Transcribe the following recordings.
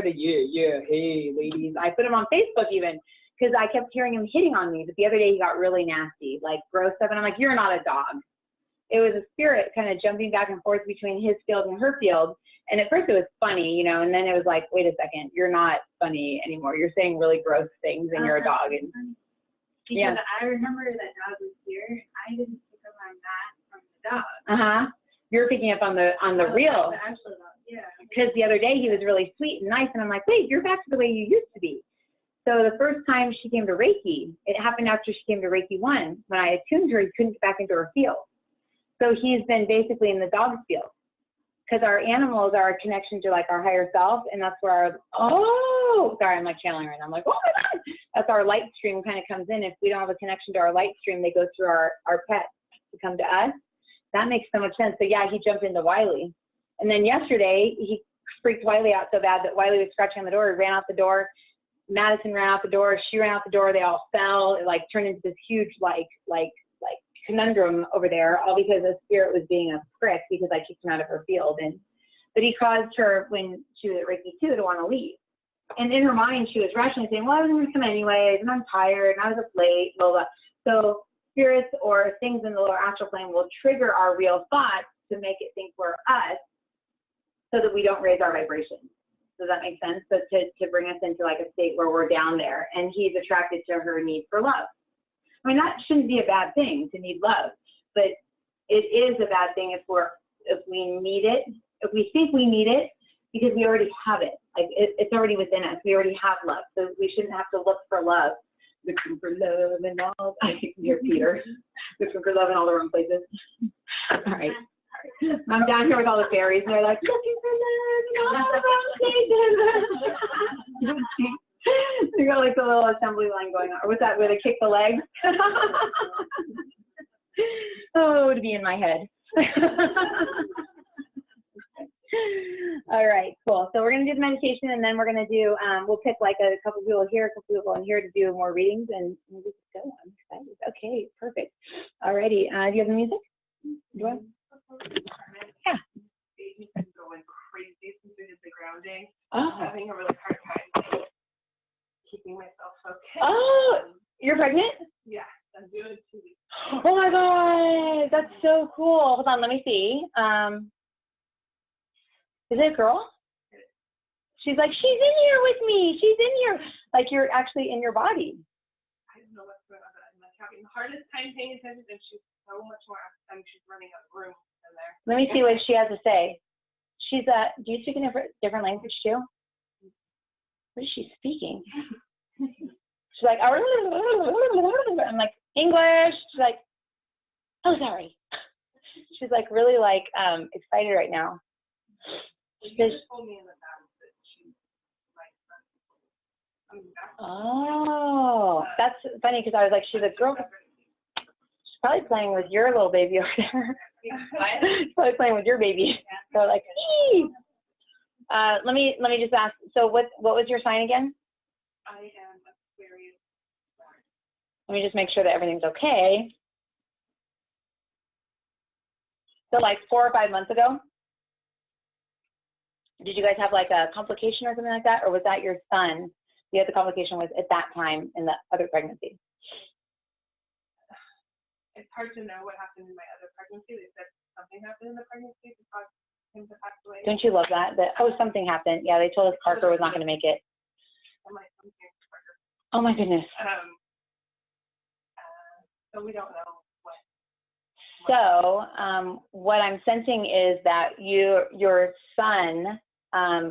for the hey ladies. I put him on Facebook even because I kept hearing him hitting on me. But the other day he got really nasty, like gross stuff. And I'm like, you're not a dog. It was a spirit kind of jumping back and forth between his field and her field. And at first it was funny, you know, and then it was like, wait a second, you're not funny anymore. You're saying really gross things and you're a dog. And because I remember that dog was here. I didn't pick up on that from the dog. You're picking up on the real. The actual dog, yeah. Because the other day he was really sweet and nice, and I'm like, wait, you're back to the way you used to be. So the first time she came to Reiki, it happened after she came to Reiki 1. When I attuned her, he couldn't get back into her field. So he's been basically in the dog's field. Because our animals are a connection to like our higher self, and that's where sorry, I'm like channeling right now. I'm like, oh my God. That's our light stream kind of comes in. If we don't have a connection to our light stream, they go through our pets to come to us. That makes so much sense. So yeah, he jumped into Wiley. And then yesterday, he freaked Wiley out so bad that Wiley was scratching on the door. He ran out the door. Madison ran out the door. She ran out the door. They all fell. It like turned into this huge like conundrum over there, all because the spirit was being a prick because I kicked him out of her field. But he caused her, when she was at Reiki 2, to want to leave. And in her mind, she was rationally saying, well, I was going to come anyways, and I'm tired, and I was up late, blah, blah. So spirits or things in the lower astral plane will trigger our real thoughts to make it think we're us so that we don't raise our vibration. Does that make sense? So to bring us into like a state where we're down there, and he's attracted to her need for love. I mean, that shouldn't be a bad thing to need love, but it is a bad thing if we need it, if we think we need it, because we already have it. Like it's already within us. We already have love, so we shouldn't have to look for love. Looking for love in all. I can hear Peter looking for love in all the wrong places. All right. I'm down here with all the fairies, and they're like, looking for love in all the wrong places. You got like the little assembly line going on. Or was that where they kick the legs? Oh, to be in my head. All right, cool. So we're going to do the meditation, and then we're going to do, we'll pick like a couple people here, a couple people in here to do more readings, and we'll just go. I'm excited. Okay, perfect. All righty. Do you have the music? Do you want? Yeah. Baby's been going crazy since we did the grounding. Oh. I'm having a really hard time keeping myself focused. Oh, you're pregnant? Yeah, I'm doing 2 weeks. Oh my God, that's so cool. Hold on, let me see. Is it a girl? She's like, she's in here with me. She's in here. Like you're actually in your body. I don't know what's going on, but I'm like having the hardest time paying attention, and she's so much more active. She's running out of room in there. Let me see what she has to say. She's do you speak a different language too? What is she speaking? She's like, I'm like, English. She's like, oh, sorry. She's like really like excited right now. She just told me in the past that she's my son. Oh, that's funny because I was like, she's a girl. She's probably playing with your little baby over there. She's probably playing with your baby. So like, ee! Let me just ask. So what was your sign again? I am Aquarius. Let me just make sure that everything's okay. So like 4 or 5 months ago, did you guys have like a complication or something like that? Or was that your son? The other complication was at that time in the other pregnancy? It's hard to know what happened in my other pregnancy. They said something happened in the pregnancy to cause him to pass away. Don't you love that? Oh, something happened. Yeah, they told us Parker was not going to make it. Oh my goodness. So we don't know what. So what I'm sensing is that your son,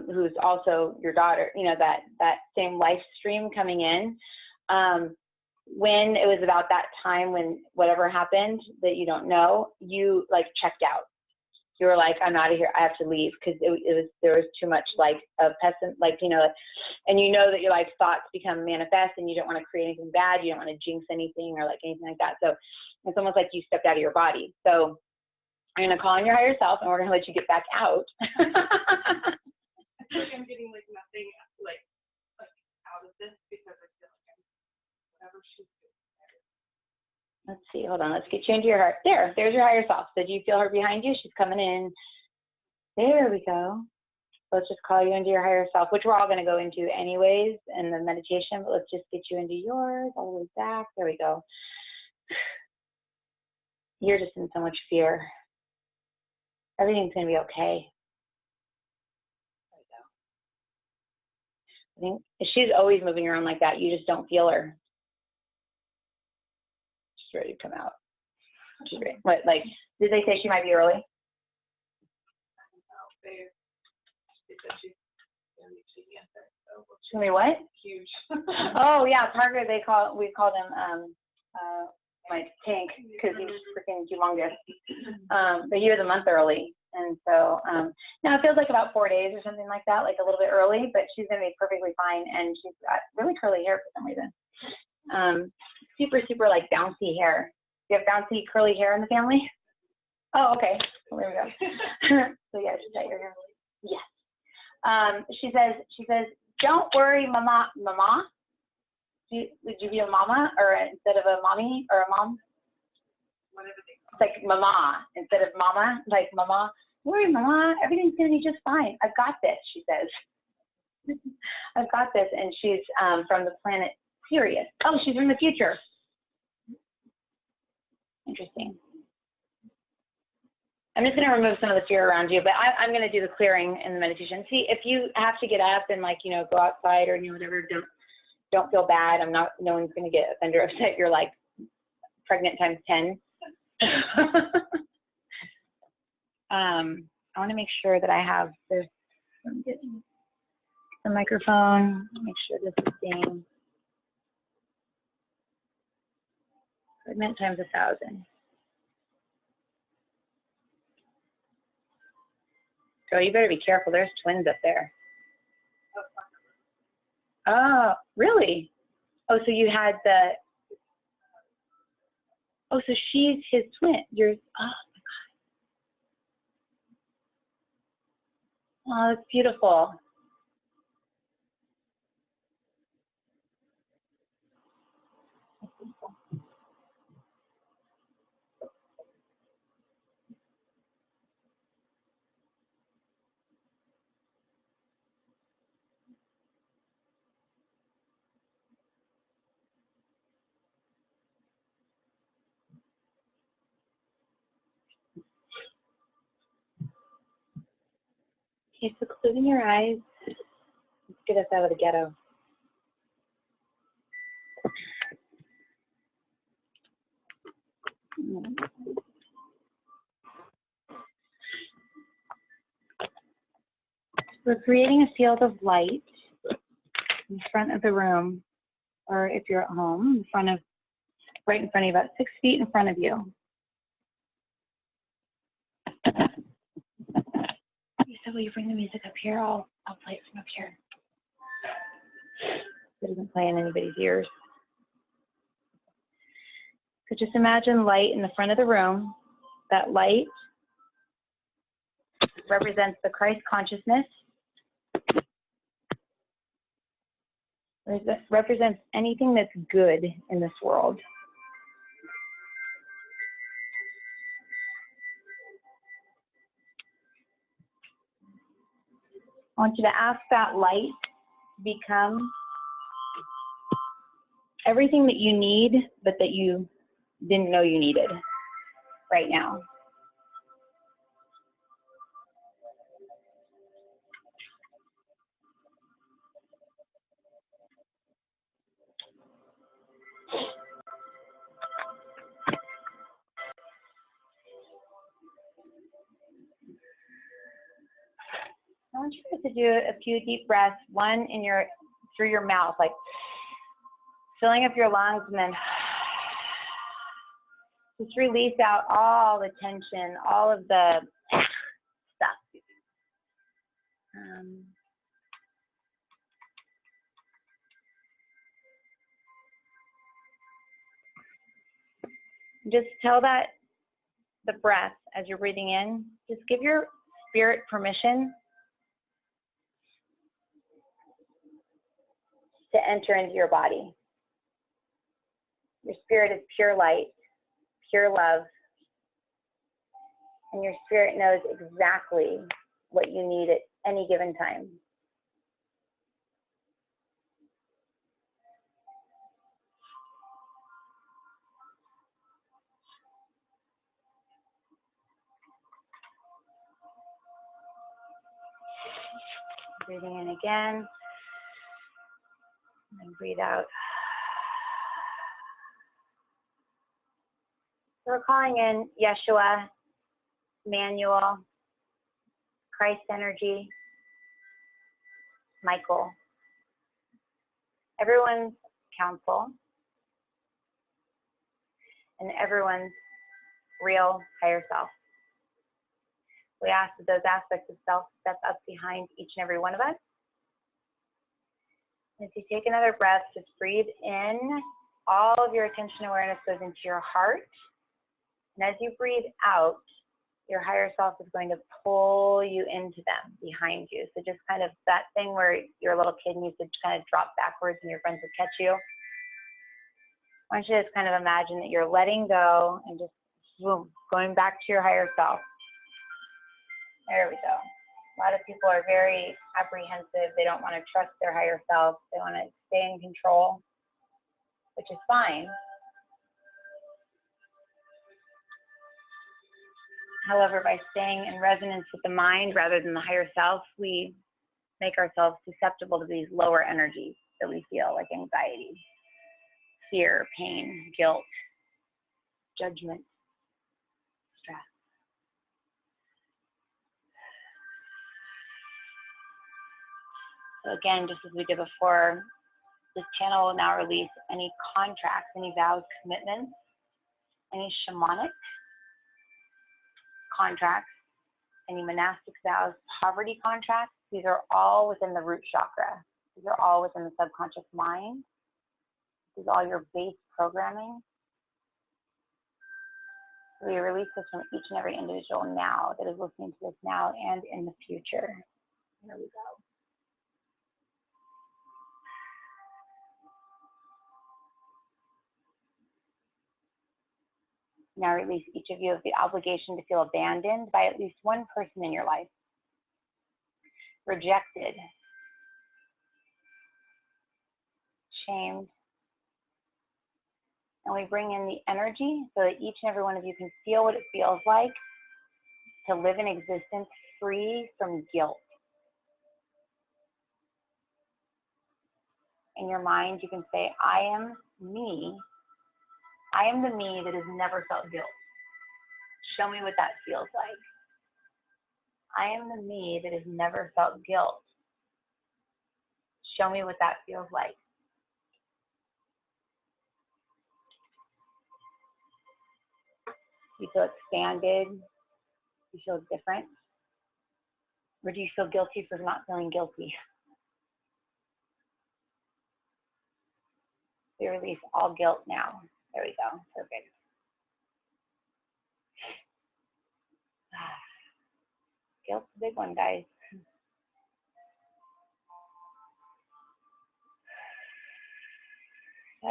who's also your daughter, you know, that same life stream coming in, when it was about that time when whatever happened that you don't know, you like checked out. You were like, I'm out of here. I have to leave because there was too much like a pessimist, like, you know, and you know that your like thoughts become manifest and you don't want to create anything bad. You don't want to jinx anything or like anything like that. So it's almost like you stepped out of your body. So I'm going to call on your higher self and we're going to let you get back out. I feel like I'm getting like nothing like out of this because I feel like I'm whatever she's doing. Let's see, hold on, let's get you into your heart. There's your higher self. So do you feel her behind you? She's coming in. There we go. Let's just call you into your higher self, which we're all going to go into anyways in the meditation, but let's just get you into yours, all the way back. There we go. You're just in so much fear. Everything's going to be okay. There we go. I think she's always moving around like that. You just don't feel her. She's ready to come out. She's ready. What, like, did they say she might be early? They said she's going to be taking answer. So She's going to be what? huge. Oh, yeah, Parker, we call him like Tank, because he's freaking humongous. But he was a month early. And so now it feels like about 4 days or something like that, like a little bit early, but she's going to be perfectly fine. And she's got really curly hair for some reason. Super, super like bouncy hair. Do you have bouncy curly hair in the family? Oh, okay. Well, there we go. So yeah, she's got your hair. Yes. She says, don't worry, mama. Would you be a mama or instead of a mommy or a mom? Whatever they call It's like mama instead of mama, like mama. Don't worry, mama, everything's gonna be just fine. I've got this, she says. I've got this, and she's from the planet Sirius. Oh, she's from the future. Interesting. I'm just going to remove some of the fear around you, but I'm going to do the clearing in the meditation. See, if you have to get up and like, you know, go outside or whatever, don't feel bad. No one's going to get offended or upset. You're like pregnant times 10. I want to make sure that I have this. I'm getting the microphone. Make sure this is staying. Pregnant times 1,000. Girl, you better be careful. There's twins up there. Oh, really? Oh, so you had oh, so she's his twin. Yours. Oh, my God. Oh, that's beautiful. That's beautiful. Okay, so closing your eyes. Let's get us out of the ghetto. We're creating a field of light in front of the room, or if you're at home, right in front of you, about 6 feet in front of you. So will you bring the music up here? I'll play it from up here. It doesn't play in anybody's ears. So just imagine light in the front of the room. That light represents the Christ consciousness. It represents anything that's good in this world. I want you to ask that light to become everything that you need, but that you didn't know you needed right now. I want you to do a few deep breaths, one through your mouth, like filling up your lungs, and then just release out all the tension, all of the stuff. Just tell that the breath as you're breathing in, just give your spirit permission to enter into your body. Your spirit is pure light, pure love, and your spirit knows exactly what you need it any given time. Breathing in again, and breathe out. So we're calling in Yeshua, Emmanuel, Christ energy, Michael, everyone's counsel, and everyone's real higher self. We ask that those aspects of self step up behind each and every one of us. As you take another breath, just breathe in. All of your attention awareness goes into your heart. And as you breathe out, your higher self is going to pull you into them behind you. So just kind of that thing where you're a little kid and you could kind of drop backwards and your friends would catch you. I want you to just kind of imagine that you're letting go and just boom, going back to your higher self. There we go. A lot of people are very apprehensive. They don't want to trust their higher self. They want to stay in control, which is fine. However, by staying in resonance with the mind rather than the higher self, we make ourselves susceptible to these lower energies that we feel, like anxiety, fear, pain, guilt, judgment, stress. So again, just as we did before, this channel will now release any contracts, any vows, commitments, any shamanic contracts, any monastic vows, poverty contracts. These are all within the root chakra. These are all within the subconscious mind. This is all your base programming. We release this from each and every individual now that is listening to this now and in the future. Here we go. Now release each of you of the obligation to feel abandoned by at least one person in your life. Rejected, shamed. And we bring in the energy so that each and every one of you can feel what it feels like to live in existence free from guilt. In your mind, you can say, I am me. I am the me that has never felt guilt. Show me what that feels like. I am the me that has never felt guilt. Show me what that feels like. You feel expanded? You feel different? Or do you feel guilty for not feeling guilty? We release all guilt now. There we go. Perfect. Guilt's a big one, guys.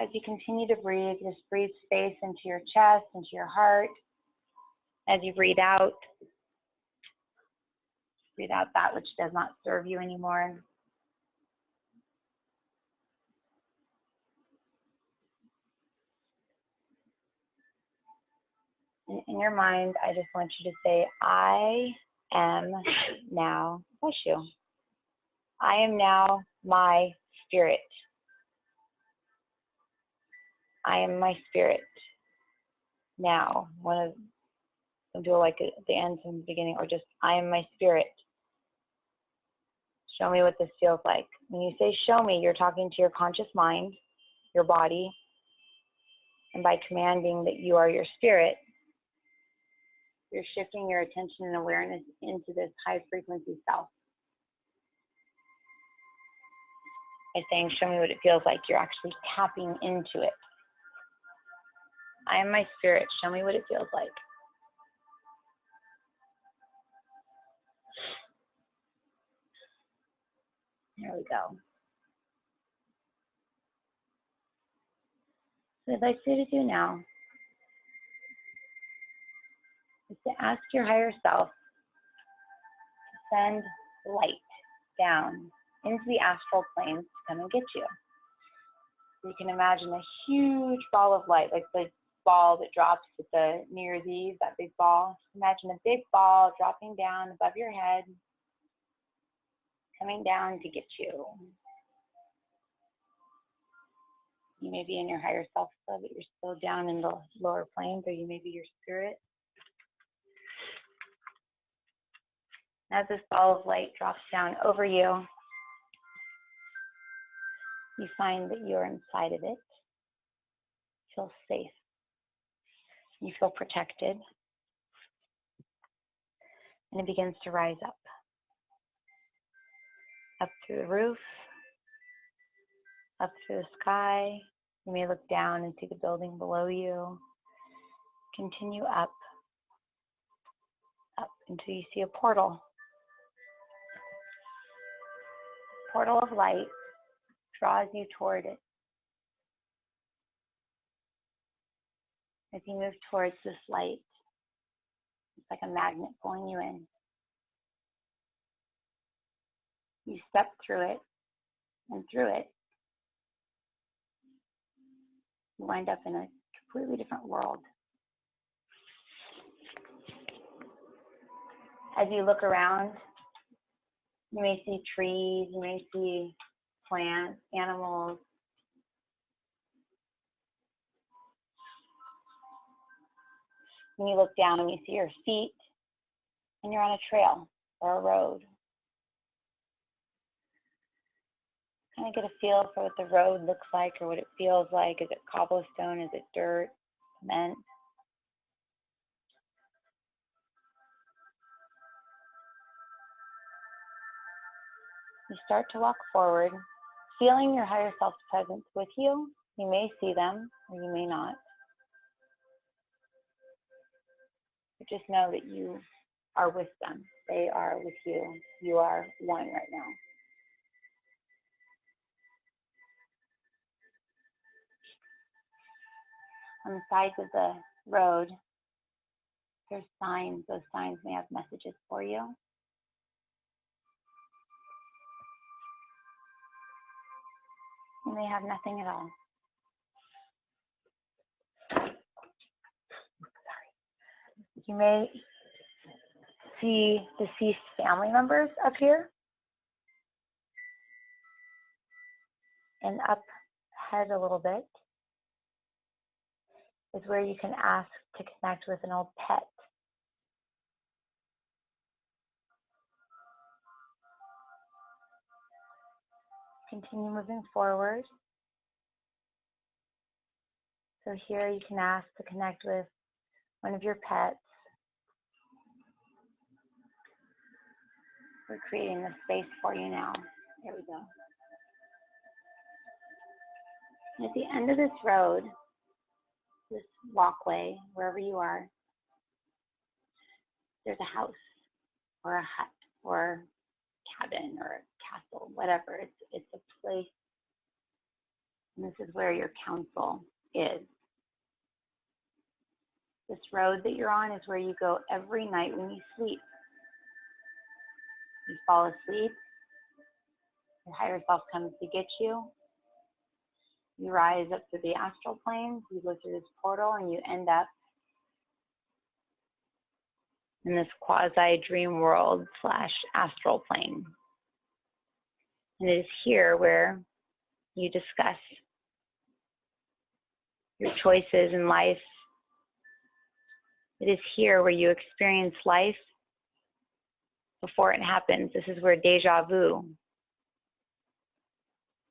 As you continue to breathe, just breathe space into your chest, into your heart. As you breathe out that which does not serve you anymore. In your mind, I just want you to say, I am now, bless you. I am now my spirit. I am my spirit. Now, do it like at the end from the beginning, or just, I am my spirit. Show me what this feels like. When you say show me, you're talking to your conscious mind, your body, and by commanding that you are your spirit, you're shifting your attention and awareness into this high frequency self. By saying, show me what it feels like, you're actually tapping into it. I am my spirit. Show me what it feels like. There we go. So what I'd like you to do now is to ask your higher self to send light down into the astral planes to come and get you. So you can imagine a huge ball of light, like the ball that drops at the New Year's Eve, that big ball. Imagine a big ball dropping down above your head, coming down to get you. You may be in your higher self still, but you're still down in the lower planes, or you may be your spirit. As this ball of light drops down over you, you find that you're inside of it. You feel safe. You feel protected. And it begins to rise up through the roof, up through the sky. You may look down and see the building below you. Continue up until you see a portal. Portal of light draws you toward it. As you move towards this light, it's like a magnet pulling you in. You step through it, and through it, you wind up in a completely different world. As you look around, you may see trees, you may see plants, animals. When you look down and you see your feet, and you're on a trail or a road. Kind of get a feel for what the road looks like or what it feels like. Is it cobblestone? Is it dirt? Cement? You start to walk forward, feeling your higher self's presence with you. You may see them or you may not. But just know that you are with them. They are with you. You are one right now. On the sides of the road, there's signs. Those signs may have messages for you. You may have nothing at all. You may see deceased family members up here. And up ahead a little bit is where you can ask to connect with an old pet. Continue moving forward. So here you can ask to connect with one of your pets. We're creating the space for you now. There we go. And at the end of this road, this walkway, wherever you are, there's a house or a hut or cabin or a castle, whatever. It's a place. And this is where your council is. This road that you're on is where you go every night when you sleep. You fall asleep, your higher self comes to get you. You rise up to the astral planes, you go through this portal, and you end up in this quasi-dream world / astral plane. And it is here where you discuss your choices in life. It is here where you experience life before it happens. This is where deja vu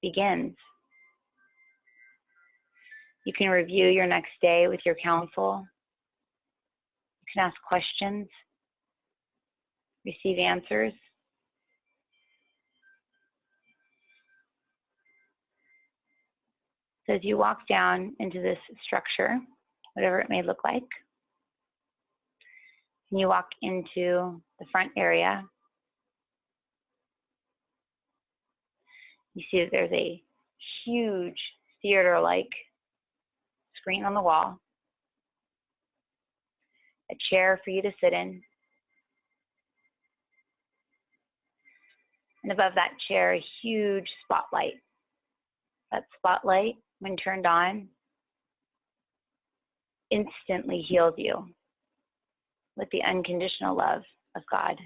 begins. You can review your next day with your counsel. You can ask questions, receive answers. So as you walk down into this structure, whatever it may look like, and you walk into the front area, you see that there's a huge theater-like screen on the wall, a chair for you to sit in, And above that chair, a huge spotlight. That spotlight, when turned on, instantly heals you with the unconditional love of God.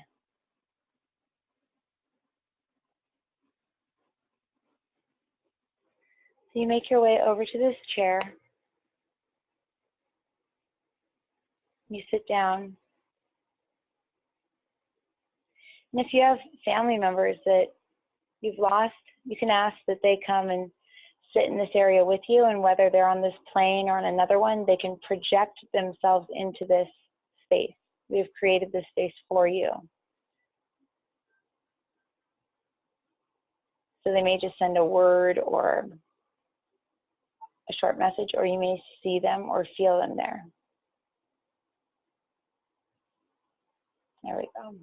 So you make your way over to this chair. You sit down. And if you have family members that you've lost, you can ask that they come and sit in this area with you, and whether they're on this plane or on another one, they can project themselves into this space. We've created this space for you. So they may just send a word or a short message, or you may see them or feel them there. There we go.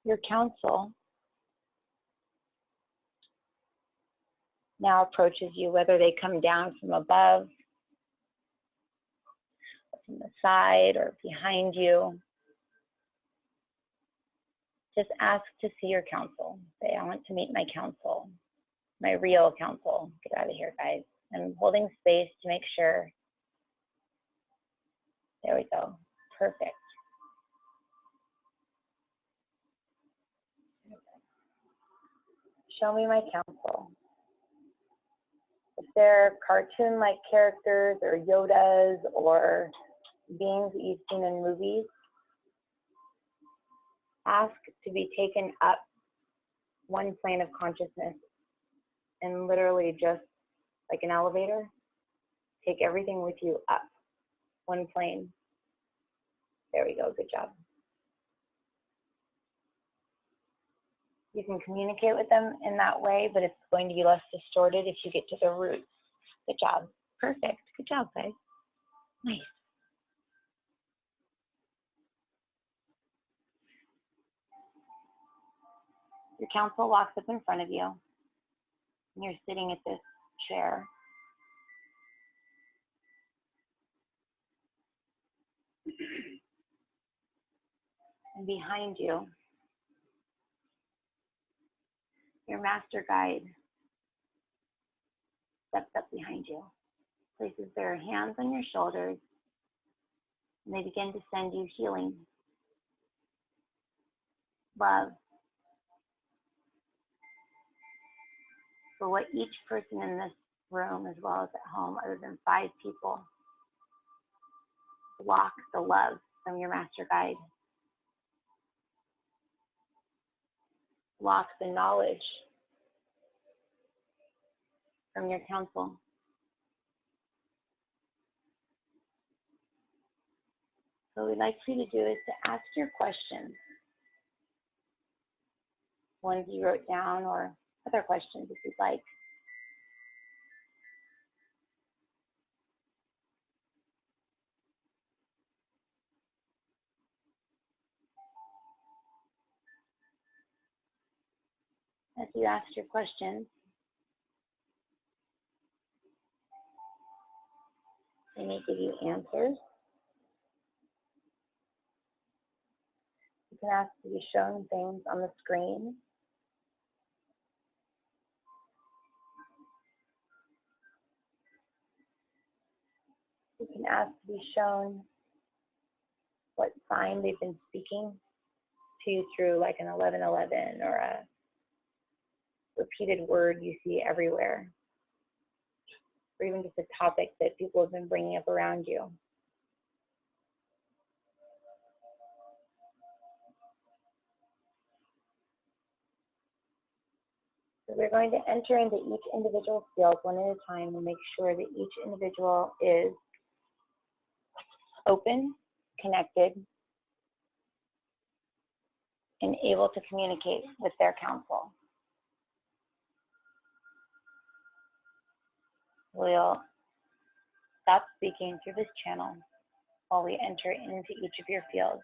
Your counsel now approaches you, whether they come down from above, from the side, or behind you. Just ask to see your counsel. Say, I want to meet my counsel, my real counsel. Get out of here, guys. I'm holding space to make sure. There we go. Perfect. Show me my counsel. If they're cartoon-like characters or Yodas or beings that you've seen in movies, ask to be taken up one plane of consciousness and literally just like an elevator, take everything with you up one plane. There we go. Good job. You can communicate with them in that way, but it's going to be less distorted if you get to the roots. Good job. Perfect. Good job, guys. Nice. Your counsel walks up in front of you, and you're sitting at this chair. And behind you, your master guide steps up behind you, places their hands on your shoulders, and they begin to send you healing, love, for what each person in this room, as well as at home, other than 5 people, block the love from your master guide, block the knowledge from your counsel. So what we'd like for you to do is to ask your questions, ones you wrote down or other questions if you'd like. As you ask your questions, they may give you answers. You can ask to be shown things on the screen. You can ask to be shown what sign they've been speaking to you through, like an 1111 or a repeated word you see everywhere, or even just a topic that people have been bringing up around you. So we're going to enter into each individual field one at a time and make sure that each individual is open, connected, and able to communicate with their counsel. We'll stop speaking through this channel while we enter into each of your fields.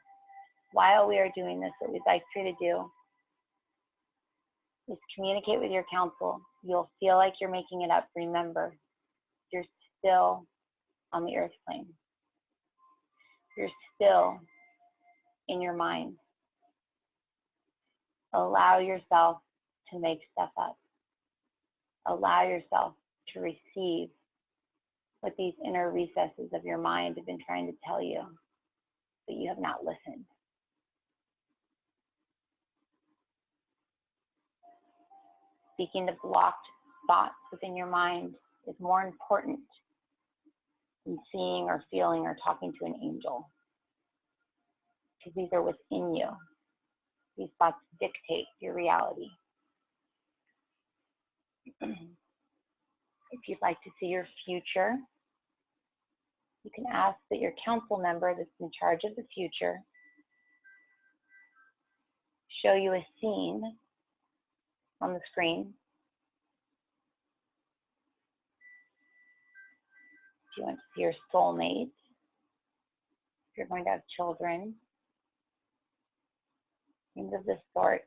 While we are doing this, what we'd like for you to do is communicate with your counsel. You'll feel like you're making it up. Remember, you're still on the earth plane. You're still in your mind. Allow yourself to make stuff up. Allow yourself to receive what these inner recesses of your mind have been trying to tell you, but you have not listened. Speaking to blocked thoughts within your mind is more important than seeing or feeling or talking to an angel, because these are within you. These thoughts dictate your reality. If you'd like to see your future, you can ask that your council member that's in charge of the future show you a scene on the screen. If you want to see your soulmate, if you're going to have children, things of this sort.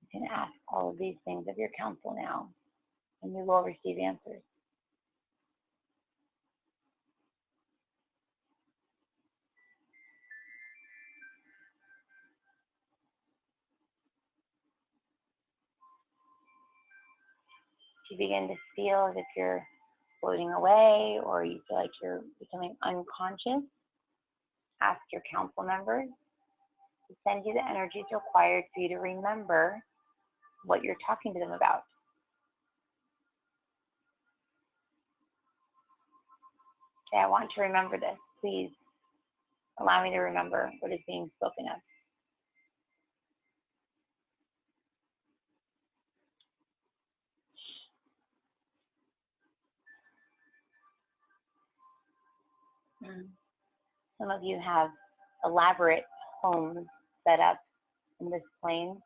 You can ask all of these things of your council now, and you will receive answers. If you begin to feel as if you're floating away or you feel like you're becoming unconscious, ask your council members to send you the energies required for you to remember what you're talking to them about. Okay, I want to remember this. Please allow me to remember what is being spoken of. Some of you have elaborate homes set up in this plane.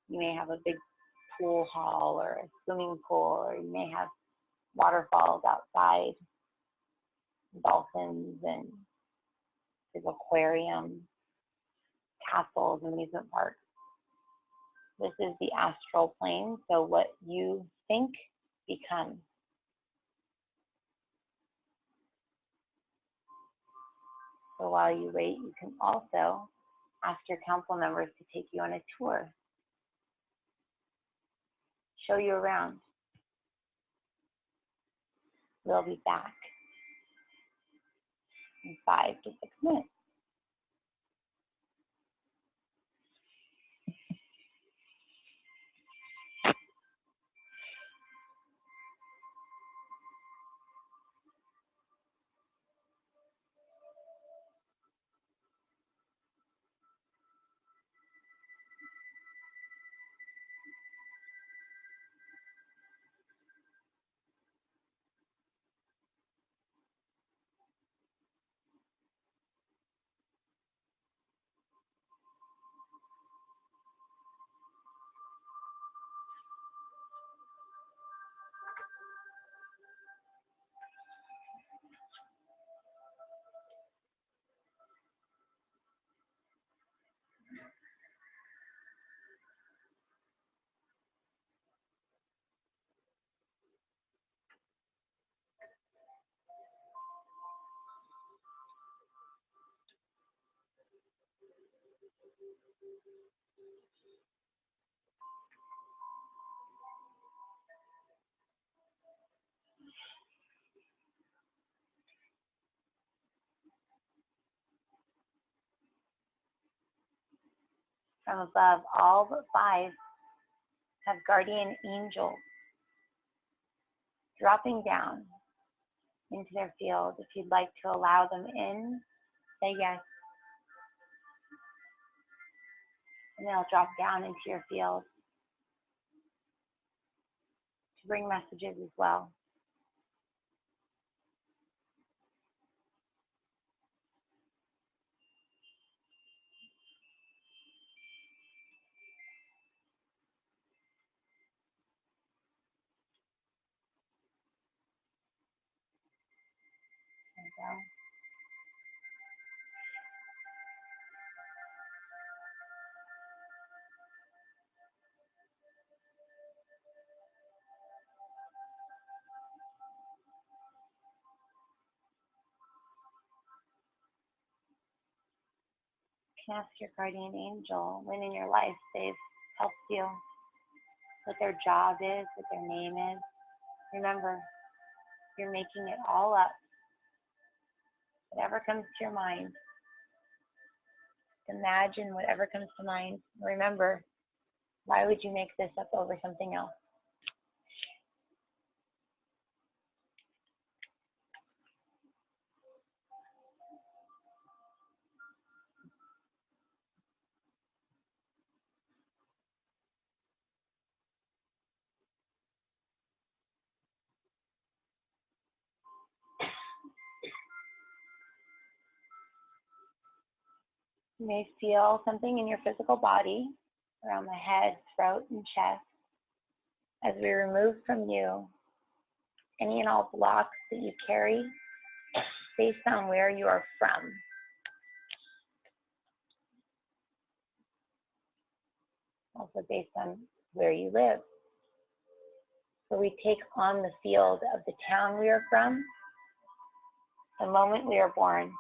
You may have a big pool hall or a swimming pool, or you may have waterfalls outside, dolphins and there's aquarium, castles, amusement parks. This is the astral plane, so what you think becomes. So while you wait, you can also ask your council members to take you on a tour, show you around. We'll be back in 5 to 6 minutes. From above, all but 5 have guardian angels dropping down into their field. If you'd like to allow them in, say yes. And they'll drop down into your field to bring messages as well. There we go. Ask your guardian angel when in your life they've helped you, what their job is, what their name is. Remember, you're making it all up. Whatever comes to your mind. Imagine whatever comes to mind. Remember, why would you make this up over something else? You may feel something in your physical body, around the head, throat, and chest, as we remove from you any and all blocks that you carry based on where you are from. Also based on where you live. So we take on the field of the town we are from, the moment we are born.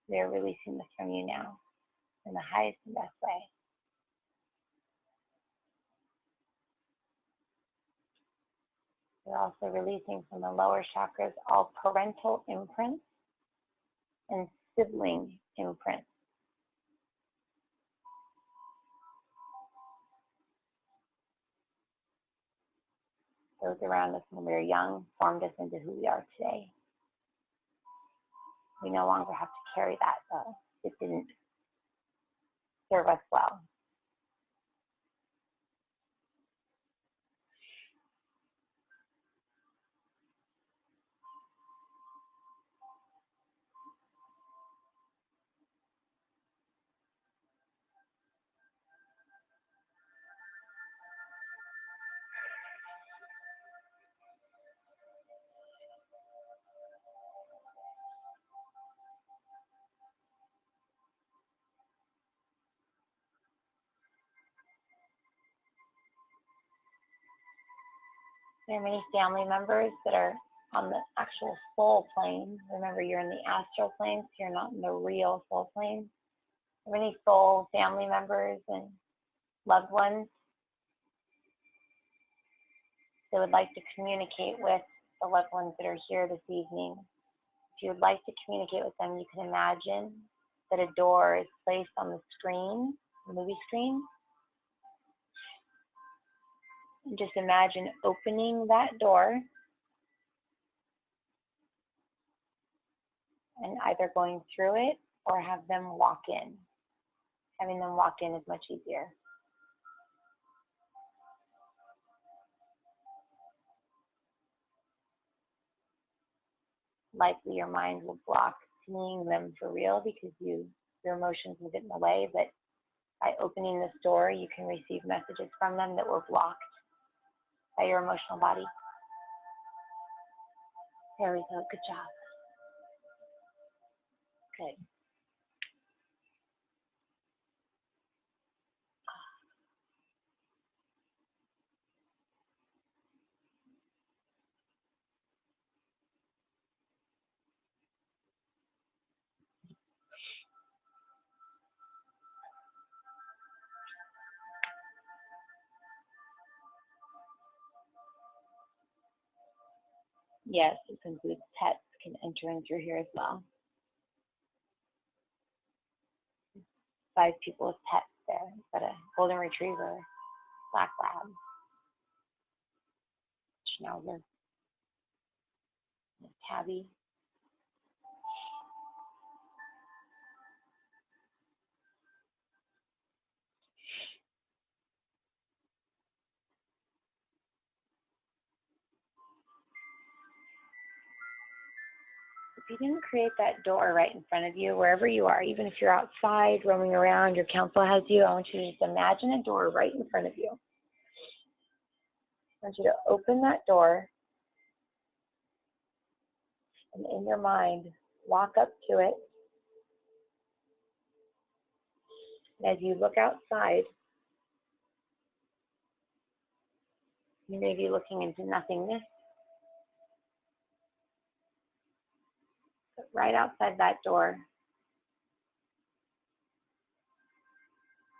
We are releasing this from you now in the highest and best way. We're also releasing from the lower chakras all parental imprints and sibling imprints. Those around us when we were young formed us into who we are today. We no longer have to carry that, though. It didn't serve us well. There are many family members that are on the actual soul plane. Remember, you're in the astral plane, so you're not in the real soul plane. There are many soul family members and loved ones that would like to communicate with the loved ones that are here this evening. If you would like to communicate with them, you can imagine that a door is placed on the screen, the movie screen. And just imagine opening that door and either going through it or have them walk in. Having them walk in is much easier. Likely your mind will block seeing them for real because your emotions will get in the way, but by opening this door, you can receive messages from them that were blocked by your emotional body. There we go. Good job. Good. Yes, this includes pets can enter in through here as well. 5 people with pets there. You've got a golden retriever, black lab, schnauzer, tabby. If you didn't create that door right in front of you, wherever you are, even if you're outside roaming around, your council has you, I want you to just imagine a door right in front of you. I want you to open that door and in your mind, walk up to it. And as you look outside, you may be looking into nothingness. But right outside that door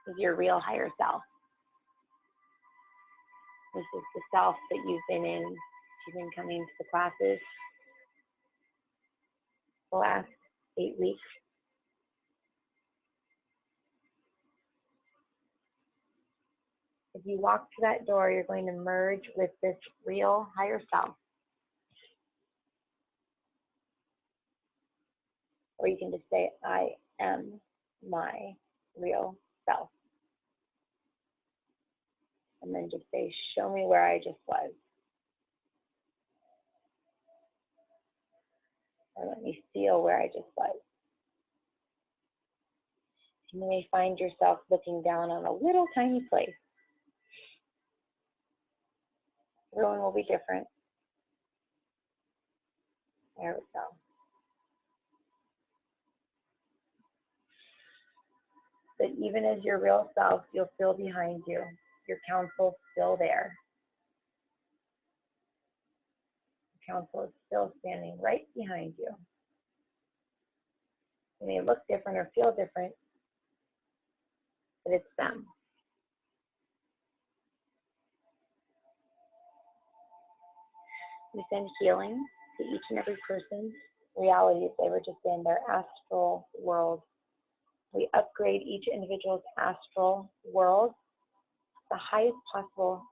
is your real higher self. This is the self that you've been coming to the classes the last 8 weeks. If you walk through that door, you're going to merge with this real higher self. Or you can just say, I am my real self. And then just say, show me where I just was. Or let me feel where I just was. You may find yourself looking down on a little tiny place. Everyone will be different. There we go. But even as your real self, you'll feel behind you. Your counsel's still there. Your counsel is still standing right behind you. They may look different or feel different, but it's them. We send healing to each and every person's reality if they were just in their astral world. We upgrade each individual's astral world to the highest possible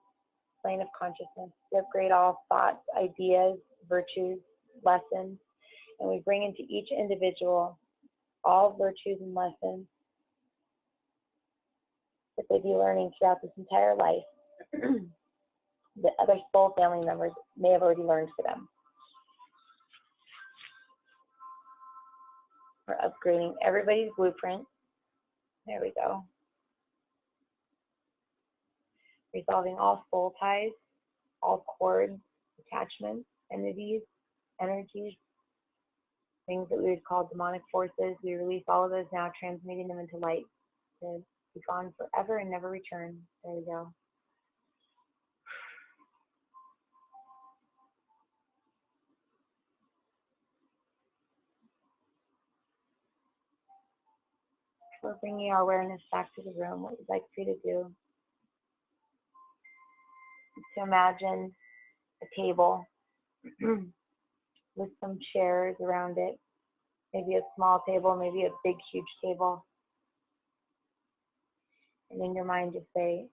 plane of consciousness. We upgrade all thoughts, ideas, virtues, lessons, and we bring into each individual all virtues and lessons that they'd be learning throughout this entire life that other soul family members may have already learned for them. We're upgrading everybody's blueprint. There we go. Resolving all soul ties, all cords, attachments, entities, energies, things that we would call demonic forces. We release all of those now, transmuting them into light to be gone forever and never return. There we go. We're bringing our awareness back to the room. What we'd like for you to do is to imagine a table with some chairs around it. Maybe a small table, maybe a big, huge table. And in your mind, just say,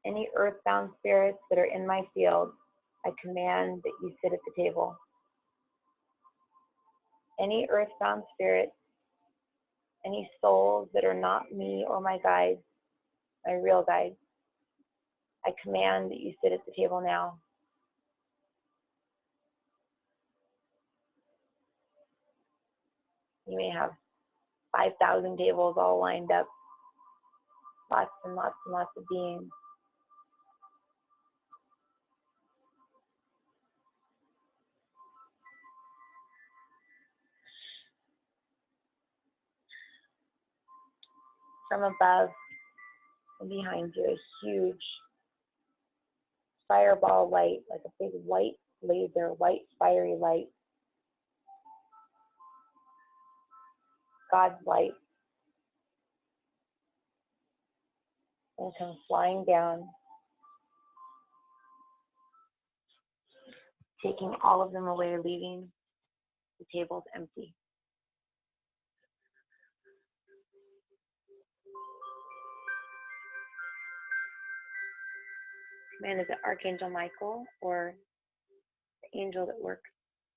any earthbound spirits that are in my field, I command that you sit at the table. Any earthbound spirits, any souls that are not me or my guides, my real guides, I command that you sit at the table now. You may have 5,000 tables all lined up, lots and lots and lots of beings. From above and behind you, a huge fireball light, like a big white laser, white fiery light. God's light. And comes flying down, taking all of them away, leaving the tables empty. Man, is it Archangel Michael or the angel that works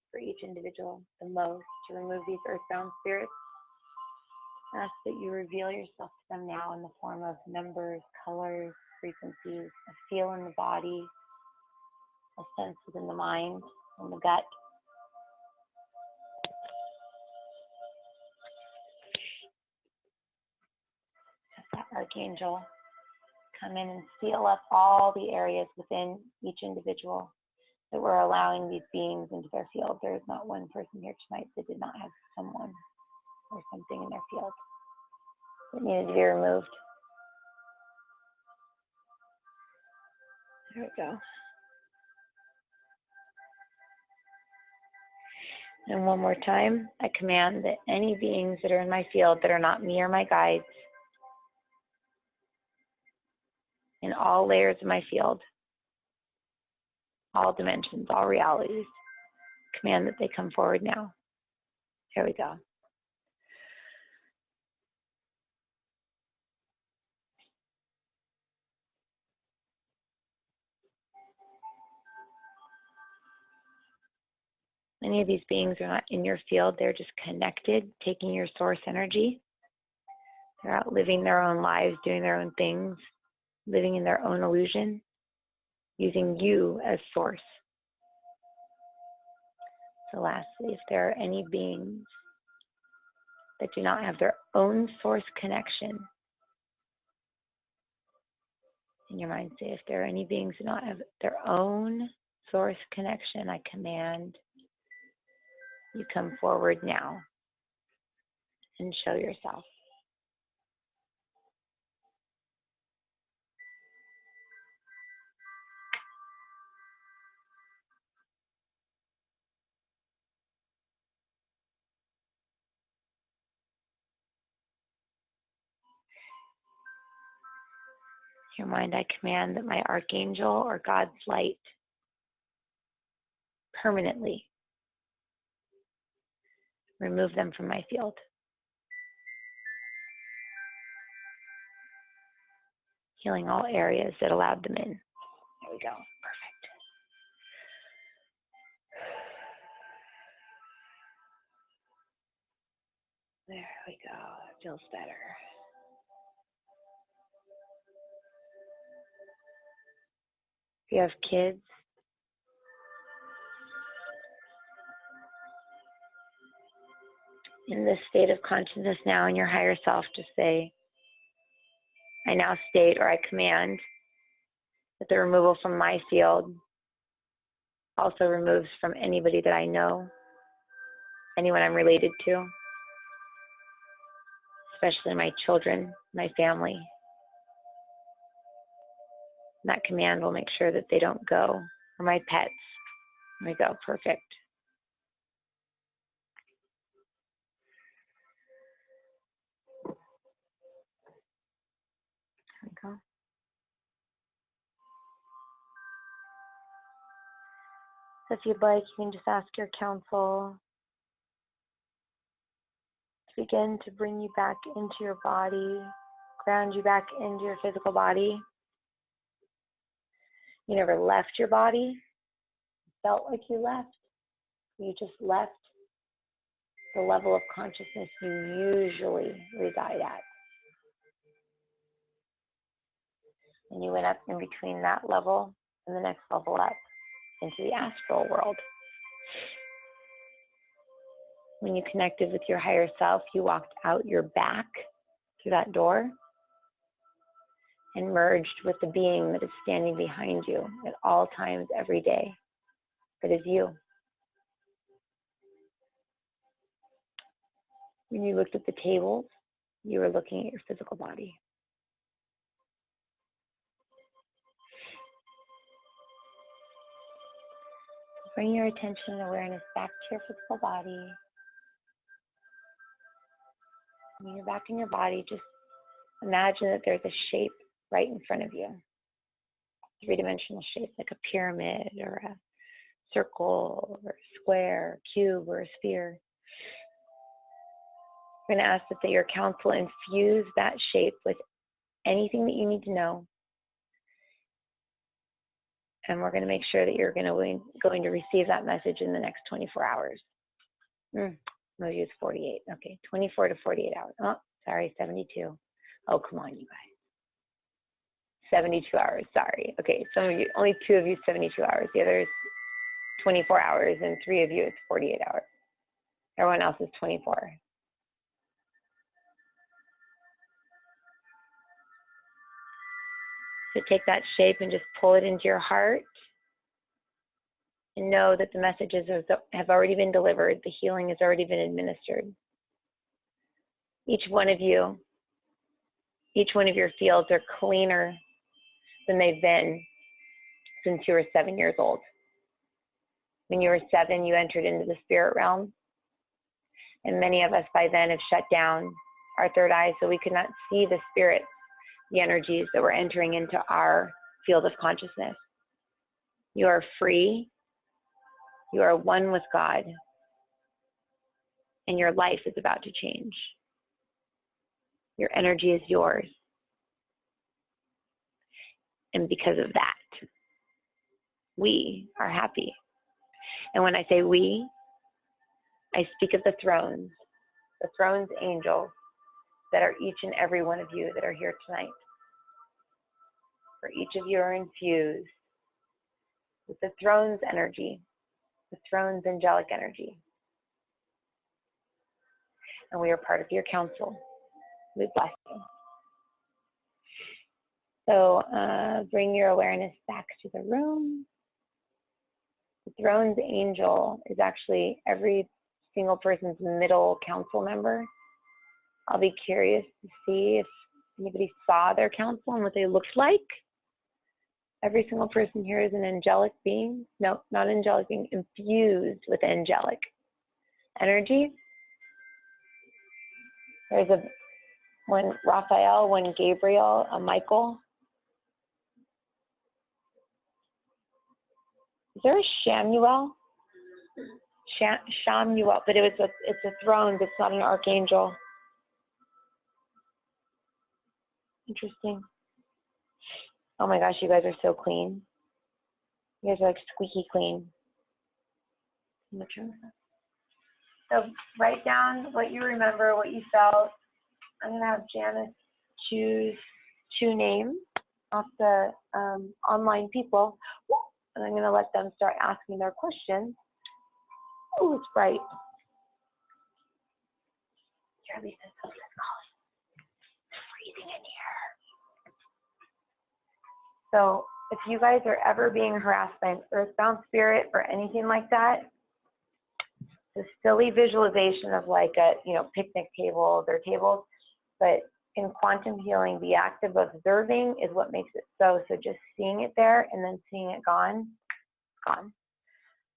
for each individual the most to remove these earthbound spirits? Ask that you reveal yourself to them now in the form of numbers, colors, frequencies, a feel in the body, a sense within the mind, in the gut. Have that archangel come in and seal up all the areas within each individual that we're allowing these beings into their field. There is not one person here tonight that did not have someone or something in their field that needed to be removed. There we go. And one more time, I command that any beings that are in my field that are not me or my guides, in all layers of my field, all dimensions, all realities, command that they come forward now. Here we go. Many of these beings are not in your field. They're just connected, taking your source energy. They're out living their own lives, doing their own things, living in their own illusion, using you as source. So lastly, if there are any beings that do not have their own source connection, in your mind say, if there are any beings that do not have their own source connection, I command you come forward now and show yourself. In your mind, I command that my archangel or God's light permanently remove them from my field. Healing all areas that allowed them in. There we go. Perfect. There we go. That feels better. If you have kids, in this state of consciousness now in your higher self, just say, I now state or I command that the removal from my field also removes from anybody that I know, anyone I'm related to, especially my children, my family. And that command will make sure that they don't go, or my pets. There we go, perfect. There we go. So if you'd like, you can just ask your counsel to begin to bring you back into your body, ground you back into your physical body. You never left your body, felt like you left. You just left the level of consciousness you usually reside at. And you went up in between that level and the next level up into the astral world. When you connected with your higher self, you walked out your back through that door and merged with the being that is standing behind you at all times, every day. That is you. When you looked at the tables, you were looking at your physical body. Bring your attention and awareness back to your physical body. When you're back in your body, just imagine that there's a shape right in front of you. Three-dimensional shape, like a pyramid or a circle or a square, cube or a sphere. I'm going to ask that your counsel infuse that shape with anything that you need to know. And we're going to make sure that you're going to receive that message in the next 24 hours. Maybe it's 48. Okay, 24 to 48 hours. Oh, sorry, 72. Oh, come on, you guys. 72 hours, sorry. Okay, some of you, only 2 of you, 72 hours. The others, 24 hours, and 3 of you, it's 48 hours. Everyone else is 24. So take that shape and just pull it into your heart. And know that the messages have already been delivered. The healing has already been administered. Each one of your fields are cleaner than they've been since you were 7 years old. When you were 7, you entered into the spirit realm And many of us by then have shut down our third eye, so we could not see the spirits, the energies that were entering into our field of consciousness. You are free. You are one with God. And your life is about to change. Your energy is yours. And because of that, we are happy. And when I say we, I speak of the thrones angels that are each and every one of you that are here tonight. For each of you are infused with the throne's energy, the throne's angelic energy. And we are part of your council. We bless you. So bring your awareness back to the room. The throne's angel is actually every single person's middle council member. I'll be curious to see if anybody saw their council and what they looked like. Every single person here is an angelic being. No, not angelic being, infused with angelic energy. There's one Raphael, one Gabriel, a Michael. Is there a Shamuel? Shamuel, but it's a throne, but it's not an archangel. Interesting. Oh my gosh, you guys are so clean. You guys are like squeaky clean. So write down what you remember, what you felt. I'm going to have Janice choose 2 names off the online people, and I'm going to let them start asking their questions. Oh, it's bright. Here, Lisa, so it's freezing in here. So if you guys are ever being harassed by an earthbound spirit or anything like that, the silly visualization of like a picnic table, their tables, but in quantum healing, the act of observing is what makes it so. So just seeing it there and then seeing it gone.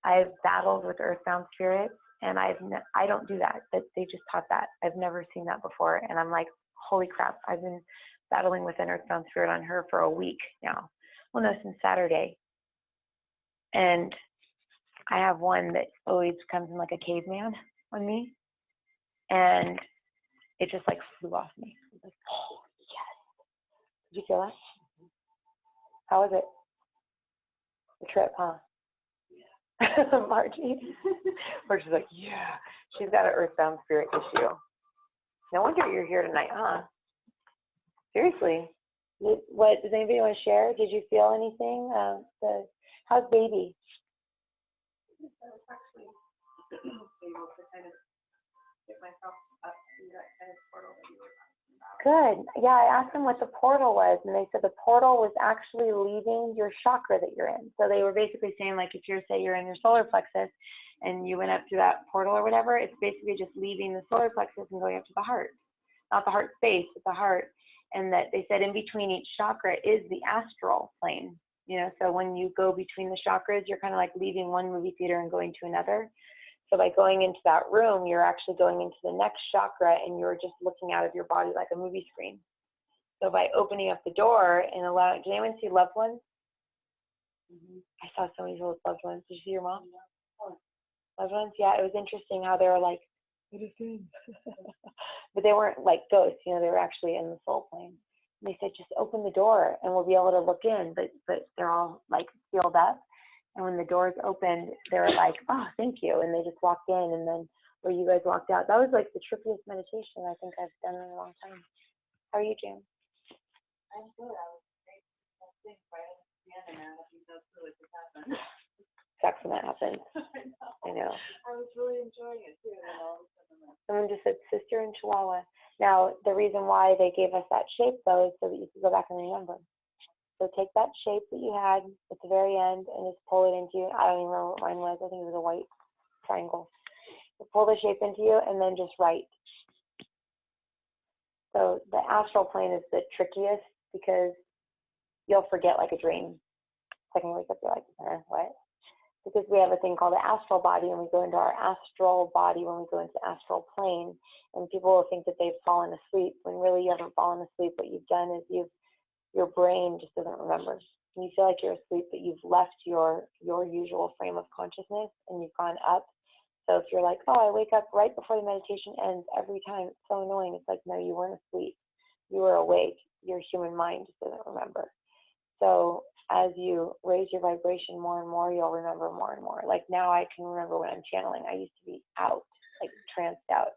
I've battled with earthbound spirits, and I don't do that. But they just taught that. I've never seen that before, and I'm like, holy crap! I've been battling with an earthbound spirit on her for a week now. Well, no, since Saturday, and I have one that always comes in like a caveman on me, and it just like flew off me. I was like, oh yes! Did you feel that? How was it? The trip, huh? Margie. Margie's like, yeah, she's got an earthbound spirit issue. No wonder you're here tonight, huh? Seriously. What does anybody want to share? Did you feel anything? How's baby? I was actually able to kind of get myself up to that kind of portal that you were talking about. Good. Yeah, I asked them what the portal was, and they said the portal was actually leaving your chakra that you're in. So they were basically saying, like, if you're, say, you're in your solar plexus and you went up through that portal or whatever, it's basically just leaving the solar plexus and going up to the heart. Not the heart space, but the heart. And that they said in between each chakra is the astral plane. So when you go between the chakras, you're kind of like leaving one movie theater and going to another. So by going into that room, you're actually going into the next chakra, and you're just looking out of your body like a movie screen. So by opening up the door and allowing, did anyone see loved ones? Mm-hmm. I saw so many people's loved ones. Did you see your mom? Yeah. Loved ones? Yeah, it was interesting how they were like, what is this? But they weren't like ghosts, they were actually in the soul plane. And they said, just open the door and we'll be able to look in, but they're all like sealed up. And when the doors opened, they were like, oh, thank you. And they just walked in, and then where you guys walked out, that was like the trippiest meditation I think I've done in a long time. How are you, Jim? I'm good. I was right at the end, and I think that's really what happened. Sucks when that happens. I know. I was really enjoying it too. And all of a sudden, someone just said sister in Chihuahua. Now, the reason why they gave us that shape, though, is so that you can go back and remember. So take that shape that you had at the very end and just pull it into you. I don't even remember what mine was. I think it was a white triangle. So pull the shape into you and then just write. So the astral plane is the trickiest because you'll forget like a dream. Second you wake up, you're like, what? because we have a thing called the astral body, and we go into our astral body when we go into astral plane, and people will think that they've fallen asleep, when really you haven't fallen asleep. What you've done is your brain just doesn't remember. And you feel like you're asleep, but you've left your usual frame of consciousness, and you've gone up. So if you're like, oh, I wake up right before the meditation ends every time, it's so annoying. It's like, no, you weren't asleep. You were awake. Your human mind just doesn't remember. So as you raise your vibration more and more, you'll remember more and more. Like now I can remember when I'm channeling. I used to be out, like tranced out,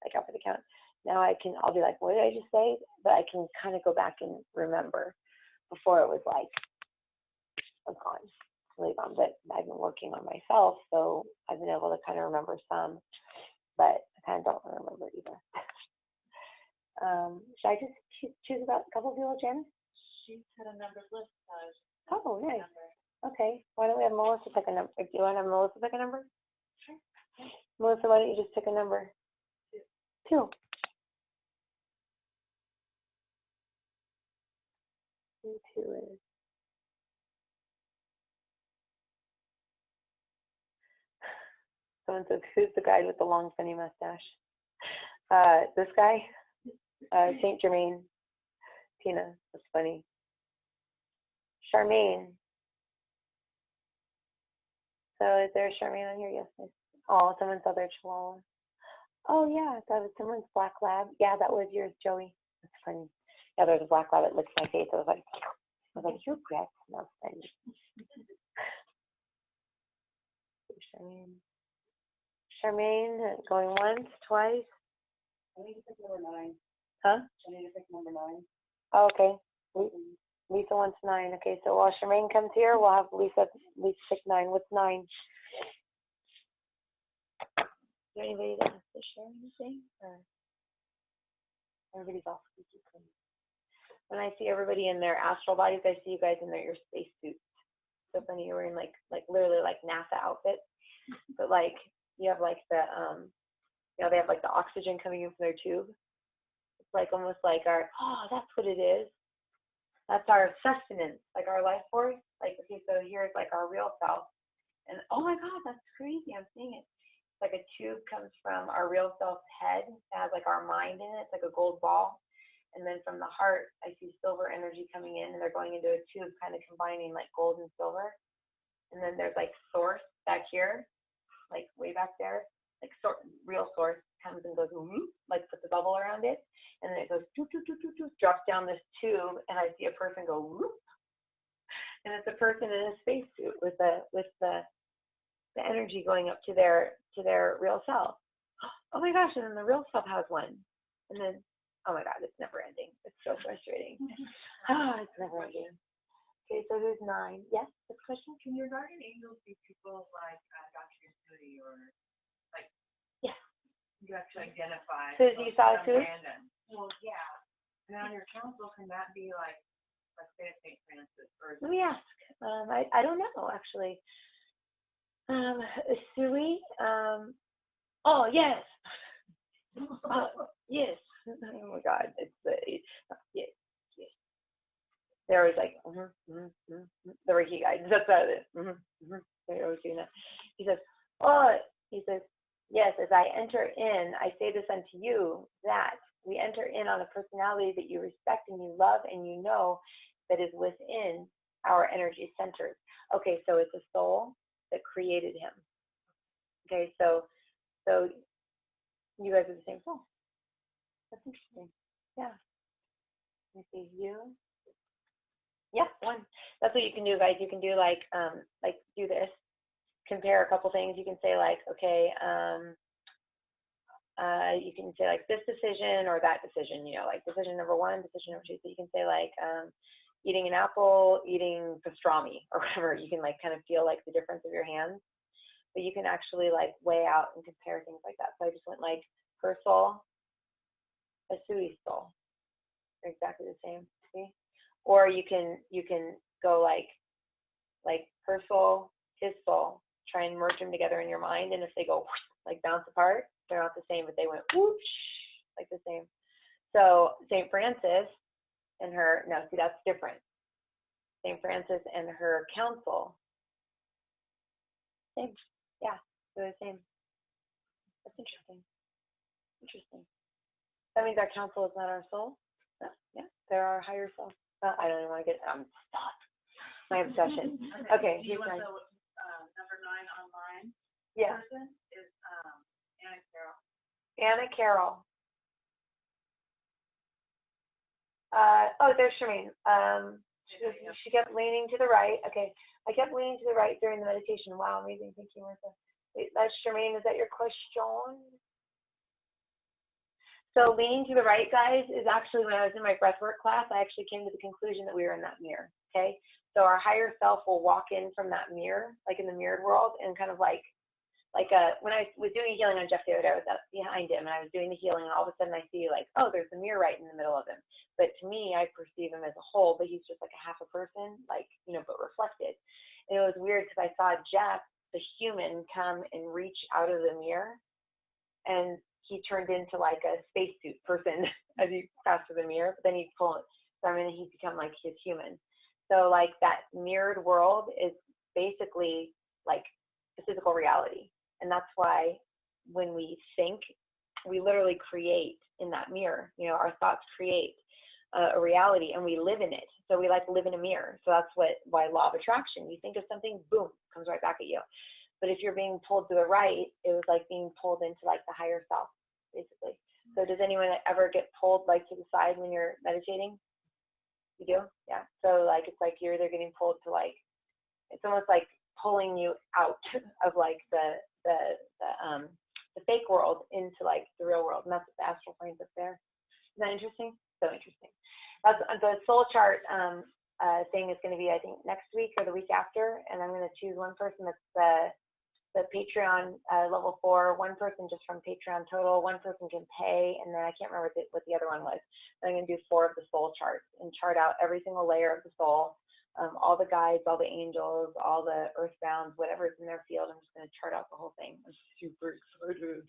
like up at the count. Now I'll be like, what did I just say? But I can kind of go back and remember. Before it was like, I'm gone, really gone. But I've been working on myself, so I've been able to kind of remember some, but I kind of don't remember either. Should I just choose about a couple of people, Jen? She's had a numbered list. Oh, nice. Okay. Why don't we have Melissa pick a number? Do you want to have Melissa pick a number? Sure. Melissa, why don't you just pick a number? 2. 2 is. Someone says, who's the guy with the long funny mustache? This guy? Saint Germain. Tina, that's funny. Charmaine. So is there a Charmaine on here? Yes. Oh, someone saw their Chihuahua. Oh yeah, that was someone's black lab. Yeah, that was yours, Joey. That's funny. Yeah, there's a black lab that licks my face. I was like, you're Brett. No, funny. Charmaine. Charmaine, going once, twice. I need to pick number 9. Huh? I need to pick number 9. Oh, okay. Lisa wants 9. Okay, so while Charmaine comes here, we'll have Lisa pick 9. What's 9? Is there anybody that wants to share anything? Or everybody's off. When I see everybody in their astral bodies, I see you guys in your space suits. So funny, you're wearing like literally like NASA outfits, but like you have like the they have like the oxygen coming in from their tube. It's like almost like that's what it is. That's our sustenance, like our life force. Like, okay, so here's like our real self. And oh my God, that's crazy. I'm seeing it. It's like a tube comes from our real self's head. It has like our mind in it. It's like a gold ball. And then from the heart, I see silver energy coming in, and they're going into a tube kind of combining like gold and silver. And then there's like source back here, like way back there, like real source comes and goes, like puts a bubble around it. And then it goes, drops down this tube, and I see a person go, whoop. And it's a person in a spacesuit with the energy going up to their real self. Oh my gosh! And then the real self has one, and then oh my God, it's never ending. It's so frustrating. It's never ending. Okay, so who's 9? Yes, this question. Can your guardian angels be people like Dr. Yasui or like? Yes. You actually identify. Susie saw Sue? Well, yeah. And on your council, can that be like say St. Francis or? Let me ask. I don't know actually. Sui. Oh yes. Yes. Oh my God, it's yes. They're always like, the Reiki guy. That's about it. They're always doing that. He says, yes, as I enter in, I say this unto you, that we enter in on a personality that you respect and you love and you know that is within our energy centers. Okay, so it's a soul that created him. Okay, so you guys are the same soul. That's interesting. Yeah. Let me see you. Yeah, 1. That's what you can do, guys. You can do like do this. Compare a couple things. You can say like, okay, you can say like this decision or that decision. You know, like decision number 1, decision number 2. So you can say like eating an apple, eating pastrami, or whatever. You can like kind of feel like the difference of your hands. But you can actually like weigh out and compare things like that. So I just went like her soul, a Sui soul. They're exactly the same. See? Or you can go like her soul, his soul, try and merge them together in your mind, and if they go like bounce apart, they're not the same, but they went whoosh, like the same. So St. Francis and her, now see, that's different. St. Francis and her council Same. Yeah, they're the same. That's interesting. Interesting. That means our council is not our soul? No. Yeah, they're our higher self. I don't even want to get, stop. My obsession. Okay, Do you here's want mine. the number 9 online Yeah. person is Anna Carroll. Anna Carroll. Oh, there's Charmaine. She kept leaning to the right. Okay. I kept leaning to the right during the meditation. Wow, amazing. Thank you, Marisa. Wait, that's Charmaine. Is that your question? So leaning to the right, guys, is actually when I was in my breathwork class, I actually came to the conclusion that we were in that mirror. Okay. So our higher self will walk in from that mirror, like in the mirrored world, and kind of like when I was doing a healing on Jeff the other day, I was up behind him and I was doing the healing, and all of a sudden I see like, oh, there's a mirror right in the middle of him. But to me, I perceive him as a whole, but he's just like a half a person, like, you know, but reflected. And it was weird because I saw Jeff, the human, come and reach out of the mirror, and he turned into like a spacesuit person as he passed through the mirror, but then he'd pull it. So I mean, he's become like his human. So like that mirrored world is basically like the physical reality. And that's why when we think, we literally create in that mirror. You know, our thoughts create a reality, and we live in it. So we like live in a mirror. So that's why law of attraction. You think of something, boom, comes right back at you. But if you're being pulled to the right, it was like being pulled into like the higher self, basically. So does anyone ever get pulled like to the side when you're meditating? You do? Yeah. So like it's like you're either getting pulled to like, it's almost like pulling you out of like the fake world into like the real world, and that's what the astral plane's up there. Isn't that interesting? So interesting. That's the soul chart thing is going to be, I think, next week or the week after, and I'm going to choose one person that's the Patreon level 4, one person just from Patreon total, one person can pay, and then I can't remember what the other one was. But I'm going to do 4 of the soul charts and chart out every single layer of the soul. All the guides, all the angels, all the earthbounds, whatever is in their field. I'm just going to chart out the whole thing. I'm super excited.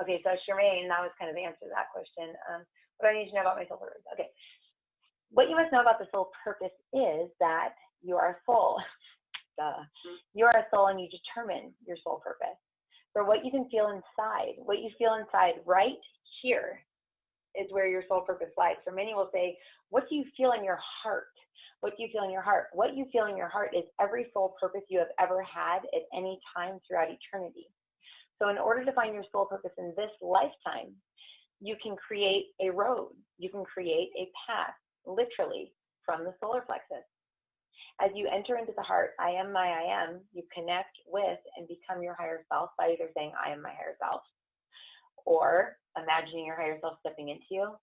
Okay, so Charmaine, that was kind of the answer to that question. What do I need to know about my soul purpose? Okay, what you must know about the soul purpose is that you are a soul. You are a soul, and you determine your soul purpose. For what you can feel inside, what you feel inside right here is where your soul purpose lies. For many will say, what do you feel in your heart? What do you feel in your heart? What you feel in your heart is every soul purpose you have ever had at any time throughout eternity. So in order to find your soul purpose in this lifetime, you can create a road. You can create a path, literally, from the solar plexus. As you enter into the heart, I am my I am, you connect with and become your higher self by either saying, I am my higher self, or imagining your higher self stepping into you.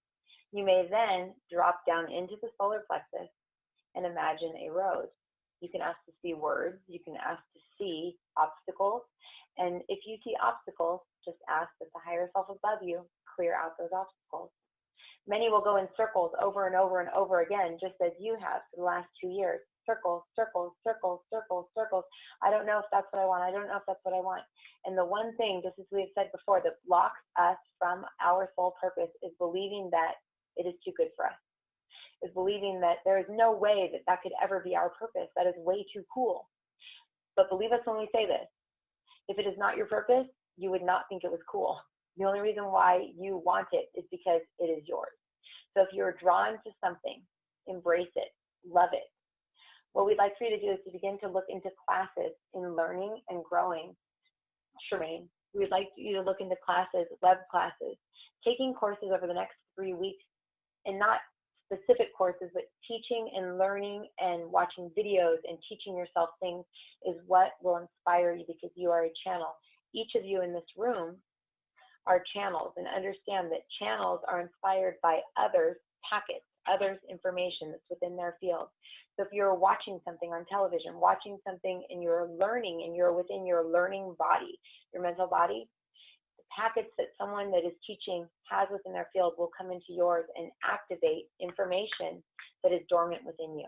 You may then drop down into the solar plexus and imagine a road. You can ask to see words. You can ask to see obstacles. And if you see obstacles, just ask that the higher self above you clear out those obstacles. Many will go in circles over and over and over again, just as you have for the last 2 years. Circles, circles, circles, circles, circles. I don't know if that's what I want. I don't know if that's what I want. And the one thing, just as we have said before, that blocks us from our soul purpose is believing that it is too good for us. Is believing that there is no way that that could ever be our purpose. That is way too cool. But believe us when we say this. If it is not your purpose, you would not think it was cool. The only reason why you want it is because it is yours. So if you're drawn to something, embrace it, love it. What we'd like for you to do is to begin to look into classes in learning and growing. Charmaine, we'd like you to look into classes, web classes, taking courses over the next 3 weeks, and not specific courses, but teaching and learning and watching videos and teaching yourself things is what will inspire you, because you are a channel. Each of you in this room are channels, and understand that channels are inspired by others' packets, others' information that's within their field. So if you're watching something on television, watching something and you're learning and you're within your learning body, your mental body, the packets that someone that is teaching has within their field will come into yours and activate information that is dormant within you.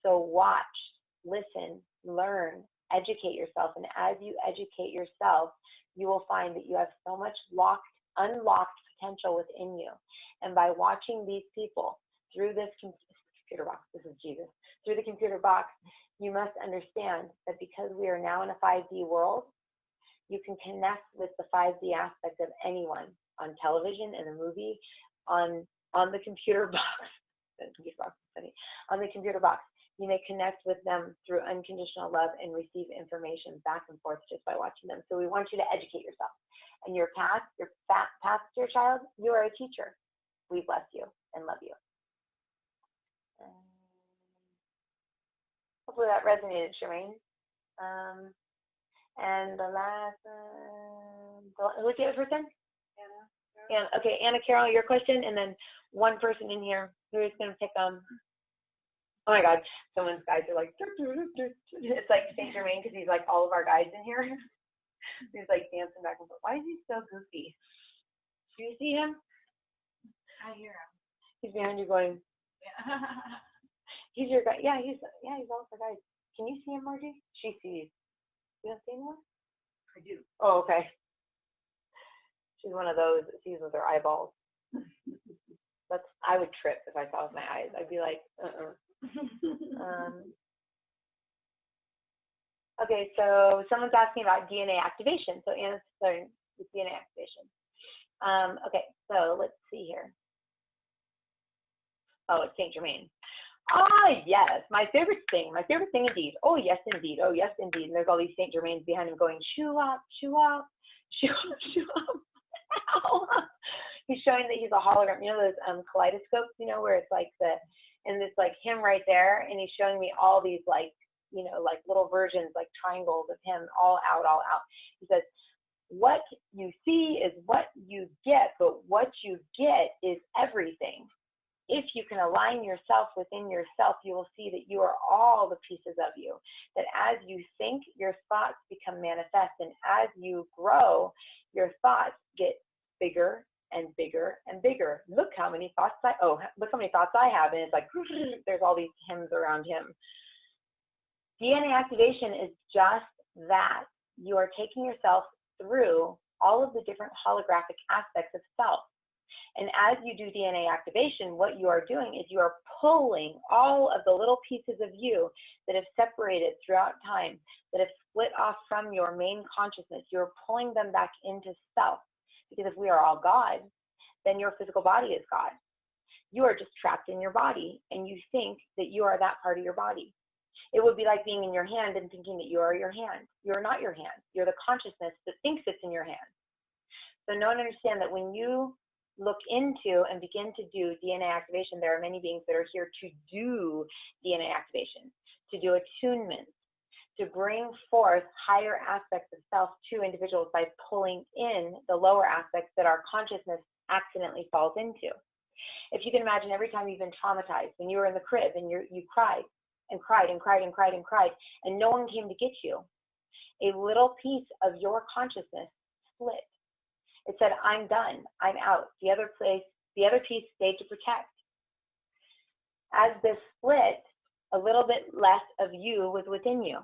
So watch, listen, learn, educate yourself. And as you educate yourself, you will find that you have so much unlocked potential within you. And by watching these people through this computer box. This is Jesus. Through the computer box, you must understand that because we are now in a 5D world, you can connect with the 5D aspect of anyone on television, in a movie, on the computer box. On the computer box. You may connect with them through unconditional love and receive information back and forth just by watching them. So we want you to educate yourself. And your path to your child, you are a teacher. We bless you and love you. Hopefully that resonated, Shireen. And the last, who's the other person? Anna. Okay, Anna Carol, your question, and then one person in here who is going to pick oh my God, someone's guides are like, it's like Saint Germain, because he's like all of our guides in here. He's like dancing back and forth. Why is he so goofy? Do you see him? I hear him. He's behind you going, Yeah. he's your guide. Yeah, he's all of our guides. Can you see him, Margie? She sees. You don't see anyone? I do. Oh, okay. She's one of those that sees with her eyeballs. I would trip if I saw with my eyes. I'd be like, Okay, so someone's asking about DNA activation. So Anna's starting with DNA activation. Okay, so let's see here. Oh, it's Saint Germain. Ah, yes, my favorite thing indeed. Oh, yes, indeed. Oh, yes, indeed. And there's all these Saint Germains behind him going, shoo up, shoo up, shoo up, shoo up. He's showing that he's a hologram. You know those kaleidoscopes, you know, where it's like and it's like him right there, and he's showing me all these like, you know, like little versions, like triangles of him all out. He says, what you see is what you get, but what you get is everything. If you can align yourself within yourself, you will see that you are all the pieces of you. That as you think, your thoughts become manifest. And as you grow, your thoughts get bigger and bigger and bigger. Look how many thoughts look how many thoughts I have. And it's like, there's all these hymns around him. DNA activation is just that. You are taking yourself through all of the different holographic aspects of self. And as you do DNA activation, what you are doing is you are pulling all of the little pieces of you that have separated throughout time, that have split off from your main consciousness. You're pulling them back into self. Because if we are all God, then your physical body is God. You are just trapped in your body, and you think that you are that part of your body. It would be like being in your hand and thinking that you are your hand. You are not your hand. You're the consciousness that thinks it's in your hand. So know and understand that when you look into and begin to do DNA activation, there are many beings that are here to do DNA activation, to do attunement, to bring forth higher aspects of self to individuals by pulling in the lower aspects that our consciousness accidentally falls into. If you can imagine, every time you've been traumatized, when you were in the crib and you cried and cried and cried and cried and cried, and no one came to get you, a little piece of your consciousness split. It said, I'm done, I'm out. The other piece stayed to protect. As this split, a little bit less of you was within you.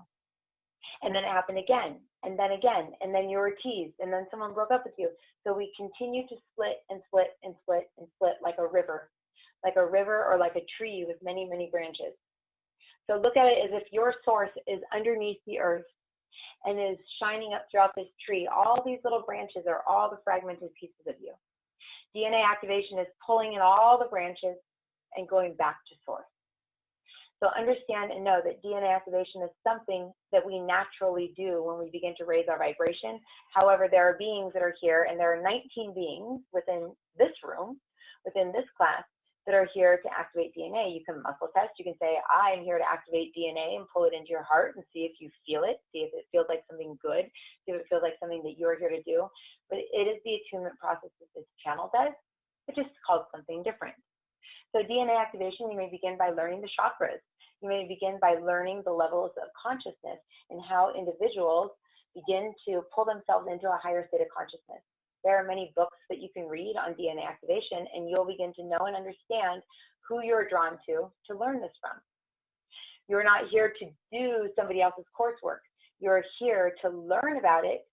And then it happened again, and then you were teased, and then someone broke up with you. So we continue to split and split and split and split like a river or like a tree with many, many branches. So look at it as if your source is underneath the earth and is shining up throughout this tree. All these little branches are all the fragmented pieces of you. DNA activation is pulling in all the branches and going back to source. So understand and know that DNA activation is something that we naturally do when we begin to raise our vibration. However, there are beings that are here, and there are 19 beings within this room, within this class, that are here to activate DNA. You can muscle test. You can say, I am here to activate DNA, and pull it into your heart and see if you feel it, see if it feels like something good, see if it feels like something that you're here to do. But it is the attunement process that this channel does. It's just called something different. So DNA activation, you may begin by learning the chakras. You may begin by learning the levels of consciousness and how individuals begin to pull themselves into a higher state of consciousness. There are many books that you can read on DNA activation, and you'll begin to know and understand who you're drawn to learn this from. You're not here to do somebody else's coursework. You're here to learn about it